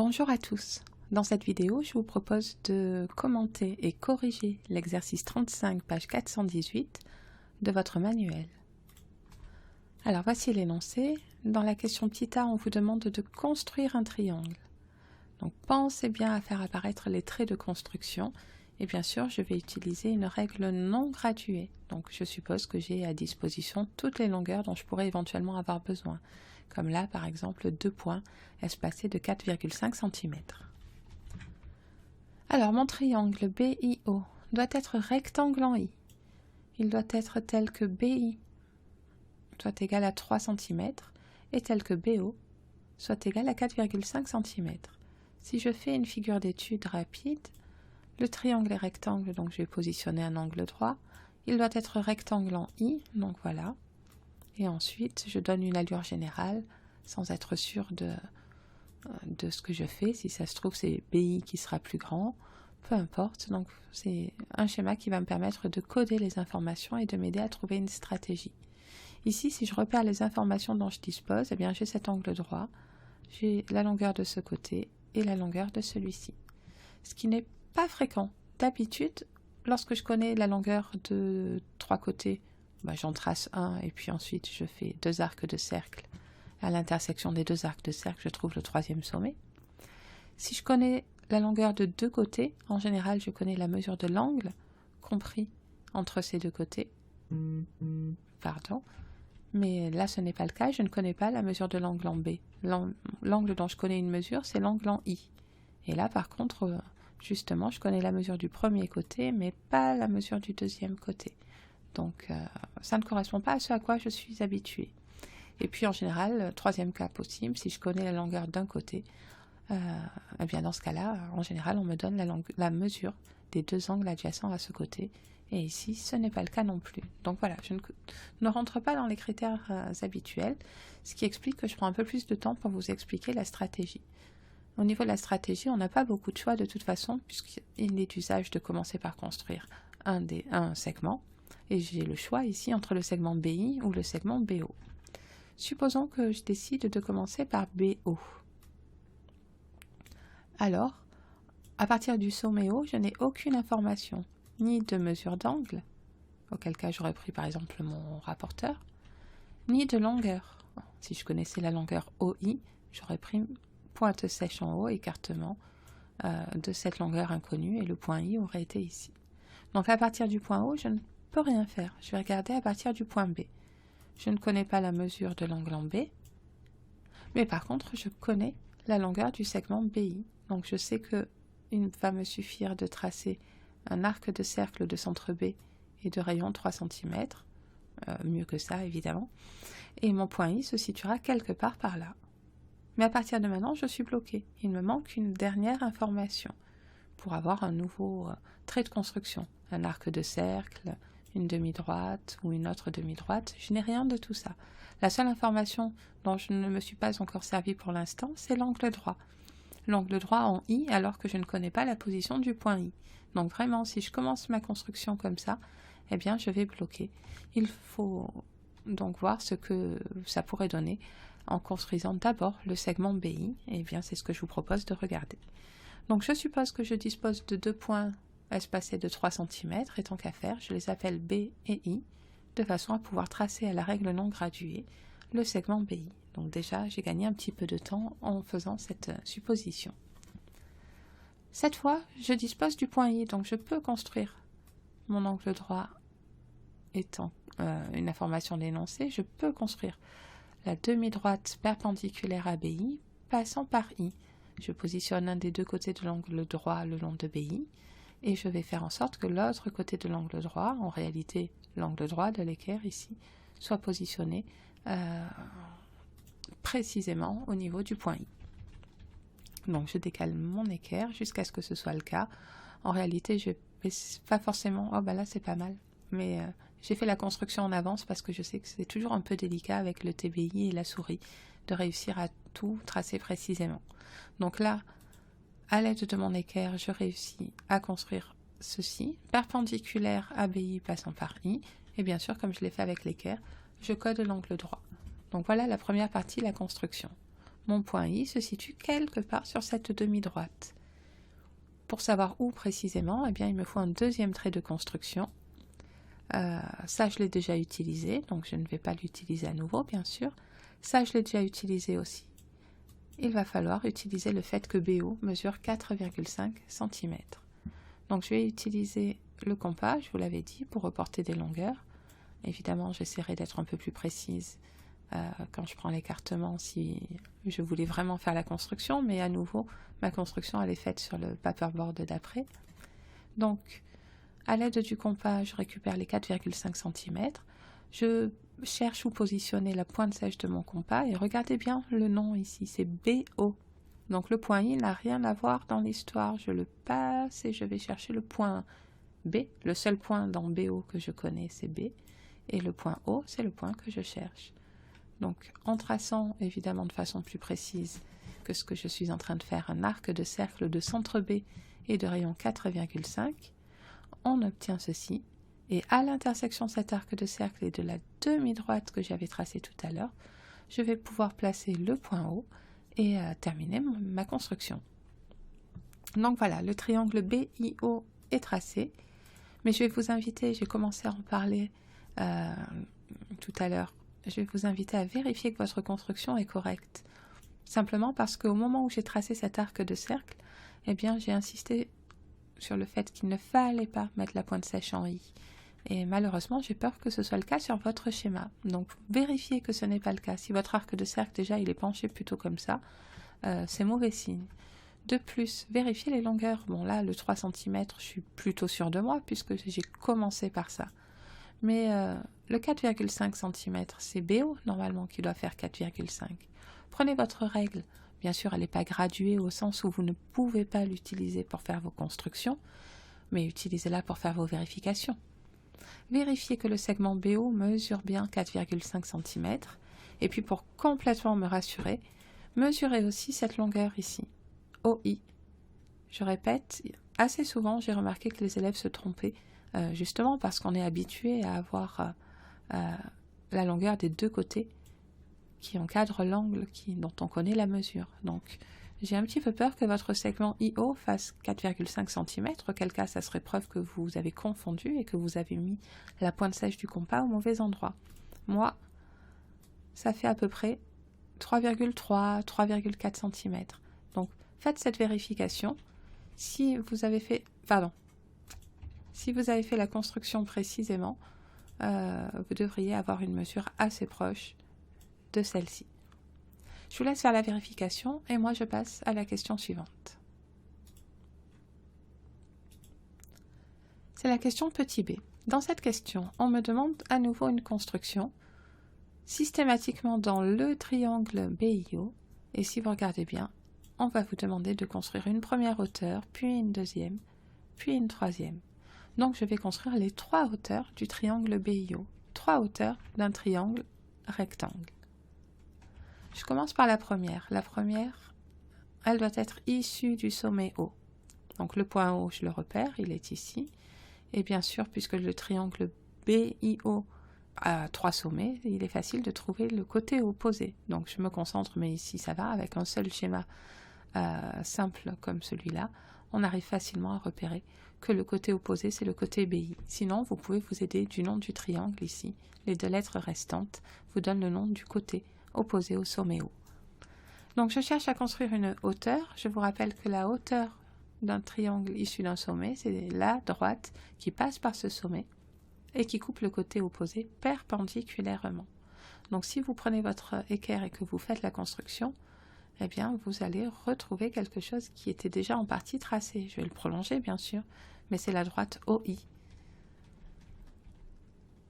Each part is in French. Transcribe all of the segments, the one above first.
Bonjour à tous. Dans cette vidéo, je vous propose de commenter et corriger l'exercice 35, page 418 de votre manuel. Alors voici l'énoncé. Dans la question petit a, on vous demande de construire un triangle. Donc pensez bien à faire apparaître les traits de construction. Et bien sûr, je vais utiliser une règle non graduée. Donc je suppose que j'ai à disposition toutes les longueurs dont je pourrais éventuellement avoir besoin. Comme là, par exemple, 2 points espacés de 4,5 cm. Alors, mon triangle BIO doit être rectangle en I. Il doit être tel que BI soit égal à 3 cm et tel que BO soit égal à 4,5 cm. Si je fais une figure d'étude rapide, le triangle est rectangle, donc je vais positionner un angle droit. Il doit être rectangle en I, donc voilà. Et ensuite, je donne une allure générale sans être sûr de ce que je fais. Si ça se trouve, c'est BI qui sera plus grand, peu importe. Donc, c'est un schéma qui va me permettre de coder les informations et de m'aider à trouver une stratégie. Ici, si je repère les informations dont je dispose, eh bien, j'ai cet angle droit, j'ai la longueur de ce côté et la longueur de celui-ci. Ce qui n'est pas fréquent. D'habitude, lorsque je connais la longueur de 3 côtés, j'en trace un et puis ensuite je fais 2 arcs de cercle. À l'intersection des 2 arcs de cercle, je trouve le 3e sommet. Si je connais la longueur de 2 côtés, en général, je connais la mesure de l'angle compris entre ces 2 côtés. Pardon. Mais là, ce n'est pas le cas. Je ne connais pas la mesure de l'angle en B. L'angle dont je connais une mesure, c'est l'angle en I. Et là, par contre, justement, je connais la mesure du premier côté, mais pas la mesure du deuxième côté. Donc, ça ne correspond pas à ce à quoi je suis habituée. Et puis, en général, troisième cas possible, si je connais la longueur d'un côté, eh bien dans ce cas-là, en général, on me donne la mesure des 2 angles adjacents à ce côté. Et ici, ce n'est pas le cas non plus. Donc voilà, je ne rentre pas dans les critères habituels, ce qui explique que je prends un peu plus de temps pour vous expliquer la stratégie. Au niveau de la stratégie, on n'a pas beaucoup de choix de toute façon, puisqu'il est d'usage de commencer par construire un segment. Et j'ai le choix ici entre le segment BI ou le segment BO. Supposons que je décide de commencer par BO. Alors, à partir du sommet haut, je n'ai aucune information, ni de mesure d'angle, auquel cas j'aurais pris par exemple mon rapporteur, ni de longueur. Si je connaissais la longueur OI, j'aurais pris pointe sèche en haut, écartement de cette longueur inconnue, et le point I aurait été ici. Donc à partir du point O, je ne peux rien faire. Je vais regarder à partir du point B. Je ne connais pas la mesure de l'angle en B, mais par contre, je connais la longueur du segment BI. Donc je sais qu'il va me suffire de tracer un arc de cercle de centre B et de rayon 3 cm, mieux que ça évidemment, et mon point I se situera quelque part par là. Mais à partir de maintenant, je suis bloquée. Il me manque une dernière information pour avoir un nouveau trait de construction, un arc de cercle, une demi-droite ou une autre demi-droite. Je n'ai rien de tout ça. La seule information dont je ne me suis pas encore servi pour l'instant, c'est l'angle droit. L'angle droit en I, alors que je ne connais pas la position du point I. Donc vraiment, si je commence ma construction comme ça, eh bien, je vais bloquer. Il faut donc voir ce que ça pourrait donner en construisant d'abord le segment BI. Et bien, c'est ce que je vous propose de regarder. Donc, je suppose que je dispose de 2 points espacés de 3 cm, et tant qu'à faire, je les appelle B et I, de façon à pouvoir tracer à la règle non graduée le segment BI. Donc déjà, j'ai gagné un petit peu de temps en faisant cette supposition. Cette fois, je dispose du point I, donc je peux construire mon angle droit étant une information d'énoncé, je peux construire la demi-droite perpendiculaire à BI passant par I. Je positionne un des 2 côtés de l'angle droit le long de BI et je vais faire en sorte que l'autre côté de l'angle droit, en réalité l'angle droit de l'équerre ici, soit positionné précisément au niveau du point I. Donc je décale mon équerre jusqu'à ce que ce soit le cas. En réalité, je vais pas forcément... Oh là c'est pas mal. Mais j'ai fait la construction en avance parce que je sais que c'est toujours un peu délicat avec le TBI et la souris de réussir à tout tracer précisément. Donc là, à l'aide de mon équerre, je réussis à construire ceci, perpendiculaire à BI passant par I, et bien sûr, comme je l'ai fait avec l'équerre, je code l'angle droit. Donc voilà la première partie, la construction. Mon point I se situe quelque part sur cette demi-droite. Pour savoir où précisément, eh bien, il me faut un deuxième trait de construction. Ça, je l'ai déjà utilisé, donc je ne vais pas l'utiliser à nouveau, bien sûr. Ça, je l'ai déjà utilisé aussi. Il va falloir utiliser le fait que BO mesure 4,5 cm. Donc, je vais utiliser le compas, je vous l'avais dit, pour reporter des longueurs. Évidemment, j'essaierai d'être un peu plus précise quand je prends l'écartement si je voulais vraiment faire la construction, mais à nouveau, ma construction, elle est faite sur le paperboard d'après. Donc, à l'aide du compas, je récupère les 4,5 cm. Je cherche où positionner la pointe sèche de mon compas et regardez bien le nom ici, c'est BO. Donc le point I n'a rien à voir dans l'histoire. Je le passe et je vais chercher le point B. Le seul point dans BO que je connais, c'est B. Et le point O, c'est le point que je cherche. Donc en traçant évidemment de façon plus précise que ce que je suis en train de faire, un arc de cercle de centre B et de rayon 4,5, on obtient ceci. Et à l'intersection de cet arc de cercle et de la demi-droite que j'avais tracée tout à l'heure, je vais pouvoir placer le point O et terminer ma construction. Donc voilà, le triangle BIO est tracé. Mais je vais vous inviter, j'ai commencé à en parler tout à l'heure, je vais vous inviter à vérifier que votre construction est correcte. Simplement parce qu'au moment où j'ai tracé cet arc de cercle, eh bien j'ai insisté sur le fait qu'il ne fallait pas mettre la pointe sèche en I. Et malheureusement, j'ai peur que ce soit le cas sur votre schéma. Donc vérifiez que ce n'est pas le cas. Si votre arc de cercle déjà il est penché plutôt comme ça, c'est mauvais signe. De plus, vérifiez les longueurs. Bon là, le 3 cm, je suis plutôt sûre de moi puisque j'ai commencé par ça. Mais le 4,5 cm, c'est BO normalement qui doit faire 4,5. Prenez votre règle. Bien sûr, elle n'est pas graduée au sens où vous ne pouvez pas l'utiliser pour faire vos constructions, mais utilisez-la pour faire vos vérifications. Vérifiez que le segment BO mesure bien 4,5 cm. Et puis pour complètement me rassurer, mesurez aussi cette longueur ici, OI. Je répète, assez souvent j'ai remarqué que les élèves se trompaient, justement parce qu'on est habitué à avoir la longueur des deux côtés qui encadre l'angle dont on connaît la mesure. Donc j'ai un petit peu peur que votre segment IO fasse 4,5 cm, auquel cas ça serait preuve que vous avez confondu et que vous avez mis la pointe sèche du compas au mauvais endroit. Moi, ça fait à peu près 3,3, 3,4 cm. Donc faites cette vérification. Si vous avez fait la construction précisément, vous devriez avoir une mesure assez proche de celle-ci. Je vous laisse faire la vérification et moi je passe à la question suivante. C'est la question petit b. Dans cette question, on me demande à nouveau une construction systématiquement dans le triangle BIO. Et si vous regardez bien, on va vous demander de construire une première hauteur, puis une deuxième, puis une troisième. Donc je vais construire les trois hauteurs du triangle BIO, trois hauteurs d'un triangle rectangle. Je commence par la première. La première, elle doit être issue du sommet O. Donc le point O, je le repère, il est ici. Et bien sûr, puisque le triangle BIO a trois sommets, il est facile de trouver le côté opposé. Donc je me concentre, mais ici ça va, avec un seul schéma simple comme celui-là, on arrive facilement à repérer que le côté opposé, c'est le côté BI. Sinon, vous pouvez vous aider du nom du triangle ici. Les deux lettres restantes vous donnent le nom du côté opposé au sommet O. Donc je cherche à construire une hauteur. Je vous rappelle que la hauteur d'un triangle issu d'un sommet, c'est la droite qui passe par ce sommet et qui coupe le côté opposé perpendiculairement. Donc si vous prenez votre équerre et que vous faites la construction, eh bien vous allez retrouver quelque chose qui était déjà en partie tracé. Je vais le prolonger bien sûr, mais c'est la droite OI.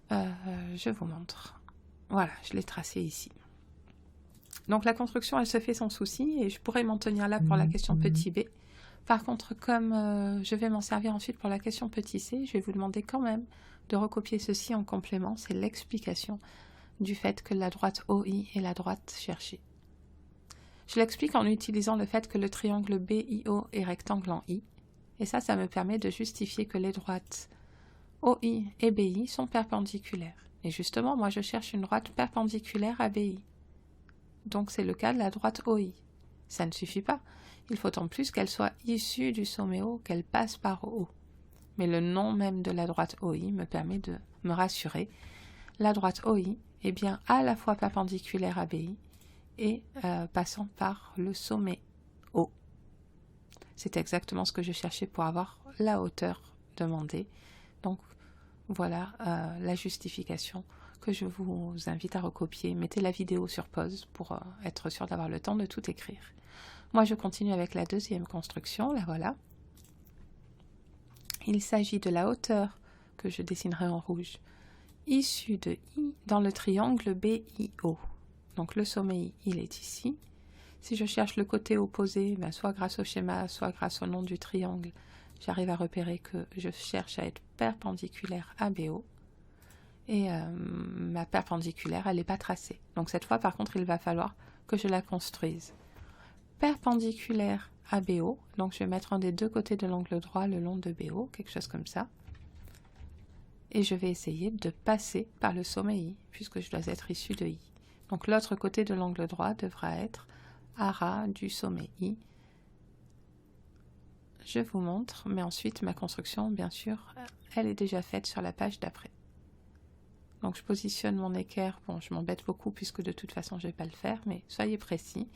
Je vous montre. Voilà, je l'ai tracé ici. Donc la construction, elle se fait sans souci et je pourrais m'en tenir là pour la question petit b. Par contre, comme je vais m'en servir ensuite pour la question petit c, je vais vous demander quand même de recopier ceci en complément. C'est l'explication du fait que la droite OI est la droite cherchée. Je l'explique en utilisant le fait que le triangle BIO est rectangle en I. Et ça me permet de justifier que les droites OI et BI sont perpendiculaires. Et justement, moi je cherche une droite perpendiculaire à BI. Donc c'est le cas de la droite OI. Ça ne suffit pas. Il faut en plus qu'elle soit issue du sommet O, qu'elle passe par O. Mais le nom même de la droite OI me permet de me rassurer. La droite OI est bien à la fois perpendiculaire à BI et passant par le sommet O. C'est exactement ce que je cherchais pour avoir la hauteur demandée. Donc voilà la justification que je vous invite à recopier. Mettez la vidéo sur pause pour être sûr d'avoir le temps de tout écrire. Moi je continue avec la deuxième construction, la voilà. Il s'agit de la hauteur que je dessinerai en rouge, issue de I dans le triangle BIO. Donc le sommet I, il est ici. Si je cherche le côté opposé, ben soit grâce au schéma, soit grâce au nom du triangle, j'arrive à repérer que je cherche à être perpendiculaire à BO. Et ma perpendiculaire, elle n'est pas tracée. Donc cette fois, par contre, il va falloir que je la construise. Perpendiculaire à BO, donc je vais mettre un des deux côtés de l'angle droit le long de BO, quelque chose comme ça. Et je vais essayer de passer par le sommet I, puisque je dois être issu de I. Donc l'autre côté de l'angle droit devra être à ras du sommet I. Je vous montre, mais ensuite ma construction, bien sûr, elle est déjà faite sur la page d'après. Donc je positionne mon équerre, bon je m'embête beaucoup puisque de toute façon je ne vais pas le faire, mais soyez précis.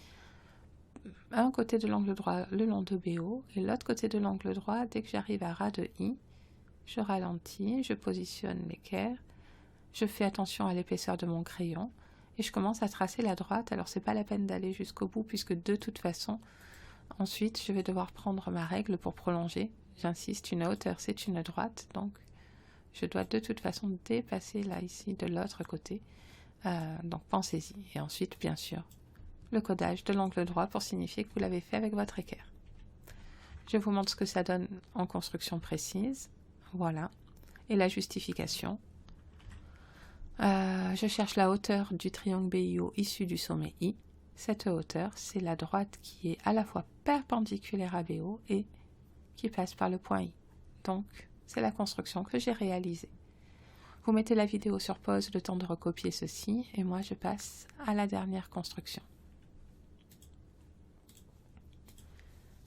Un côté de l'angle droit le long de BO et l'autre côté de l'angle droit, dès que j'arrive à ras de I, je ralentis, je positionne l'équerre, je fais attention à l'épaisseur de mon crayon et je commence à tracer la droite. Alors c'est pas la peine d'aller jusqu'au bout puisque de toute façon, ensuite je vais devoir prendre ma règle pour prolonger. J'insiste, une hauteur c'est une droite, donc je dois de toute façon dépasser là ici de l'autre côté, donc pensez-y. Et ensuite bien sûr le codage de l'angle droit pour signifier que vous l'avez fait avec votre équerre. Je vous montre ce que ça donne en construction précise, voilà, et la justification. Je cherche la hauteur du triangle BIO issu du sommet I. Cette hauteur, c'est la droite qui est à la fois perpendiculaire à BO et qui passe par le point I. Donc c'est la construction que j'ai réalisée. Vous mettez la vidéo sur pause, le temps de recopier ceci, et moi je passe à la dernière construction.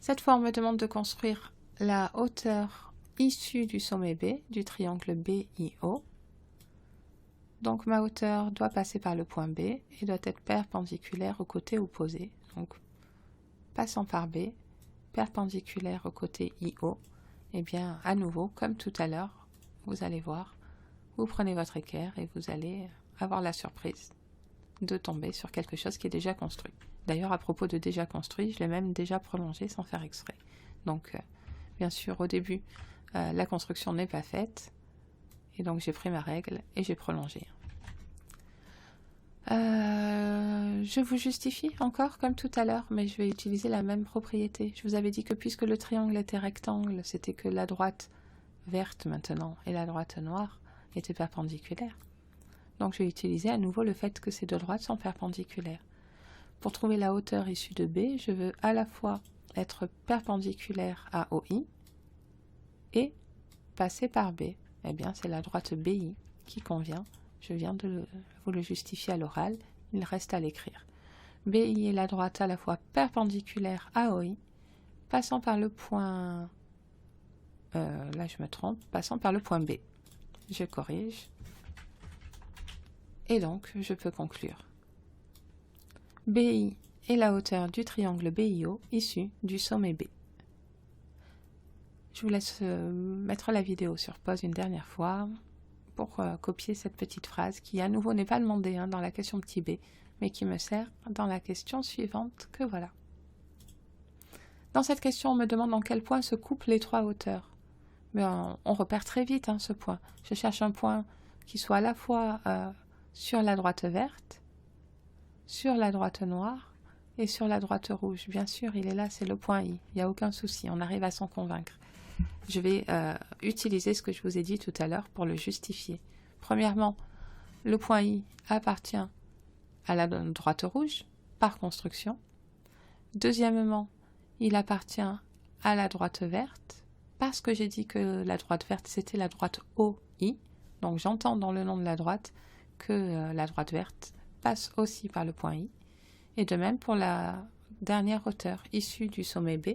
Cette fois, on me demande de construire la hauteur issue du sommet B, du triangle BIO. Donc ma hauteur doit passer par le point B et doit être perpendiculaire au côté opposé. Donc passant par B, perpendiculaire au côté IO. Et bien, à nouveau, comme tout à l'heure, vous allez voir, vous prenez votre équerre et vous allez avoir la surprise de tomber sur quelque chose qui est déjà construit. D'ailleurs, à propos de déjà construit, je l'ai même déjà prolongé sans faire exprès. Donc, bien sûr, au début, la construction n'est pas faite. Et donc, j'ai pris ma règle et j'ai prolongé. Je vous justifie encore comme tout à l'heure, mais je vais utiliser la même propriété. Je vous avais dit que puisque le triangle était rectangle, c'était que la droite verte maintenant et la droite noire étaient perpendiculaires. Donc je vais utiliser à nouveau le fait que ces deux droites sont perpendiculaires. Pour trouver la hauteur issue de B, je veux à la fois être perpendiculaire à OI et passer par B. Eh bien, c'est la droite BI qui convient. Je viens de vous le justifier à l'oral, il reste à l'écrire. BI est la droite à la fois perpendiculaire à OI, passant par le point... là je me trompe, passant par le point B. Je corrige. Et donc, je peux conclure. BI est la hauteur du triangle BIO issu du sommet B. Je vous laisse mettre la vidéo sur pause une dernière fois pour copier cette petite phrase qui à nouveau n'est pas demandée dans la question petit b, mais qui me sert dans la question suivante que voilà. Dans cette question, on me demande en quel point se coupent les trois hauteurs. Mais on repère très vite ce point. Je cherche un point qui soit à la fois sur la droite verte, sur la droite noire et sur la droite rouge. Bien sûr, il est là, c'est le point I. Il n'y a aucun souci, on arrive à s'en convaincre. Je vais utiliser ce que je vous ai dit tout à l'heure pour le justifier. Premièrement, le point I appartient à la droite rouge par construction. Deuxièmement, il appartient à la droite verte parce que j'ai dit que la droite verte c'était la droite OI. Donc j'entends dans le nom de la droite que la droite verte passe aussi par le point I. Et de même pour la dernière hauteur issue du sommet B,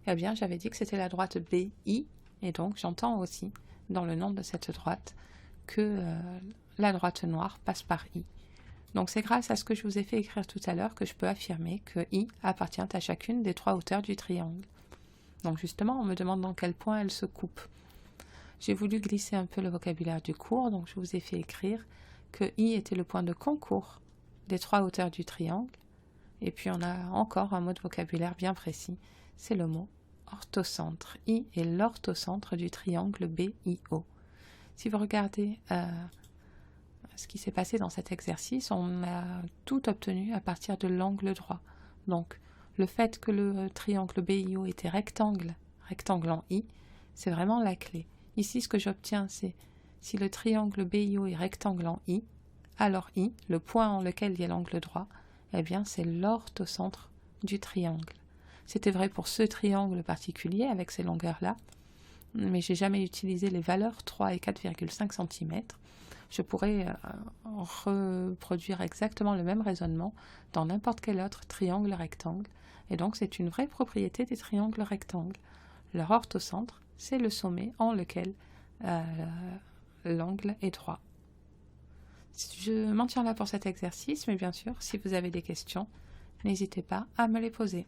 eh bien j'avais dit que c'était la droite BI, et donc j'entends aussi dans le nom de cette droite que la droite noire passe par I. Donc c'est grâce à ce que je vous ai fait écrire tout à l'heure que je peux affirmer que I appartient à chacune des 3 hauteurs du triangle. Donc justement, on me demande dans quel point elle se coupe. J'ai voulu glisser un peu le vocabulaire du cours, donc je vous ai fait écrire que I était le point de concours des 3 hauteurs du triangle. Et puis on a encore un mot de vocabulaire bien précis, c'est le mot orthocentre. I est l'orthocentre du triangle BIO. Si vous regardez ce qui s'est passé dans cet exercice, on a tout obtenu à partir de l'angle droit. Donc le fait que le triangle BIO était rectangle en I, c'est vraiment la clé. Ici, ce que j'obtiens, c'est si le triangle BIO est rectangle en I, alors I, le point en lequel il y a l'angle droit, eh bien c'est l'orthocentre du triangle. C'était vrai pour ce triangle particulier avec ces longueurs-là, mais j'ai jamais utilisé les valeurs 3 et 4,5 cm. Je pourrais reproduire exactement le même raisonnement dans n'importe quel autre triangle rectangle, et donc c'est une vraie propriété des triangles rectangles. Leur orthocentre, c'est le sommet en lequel l'angle est droit. Je m'en tiens là pour cet exercice, mais bien sûr, si vous avez des questions, n'hésitez pas à me les poser.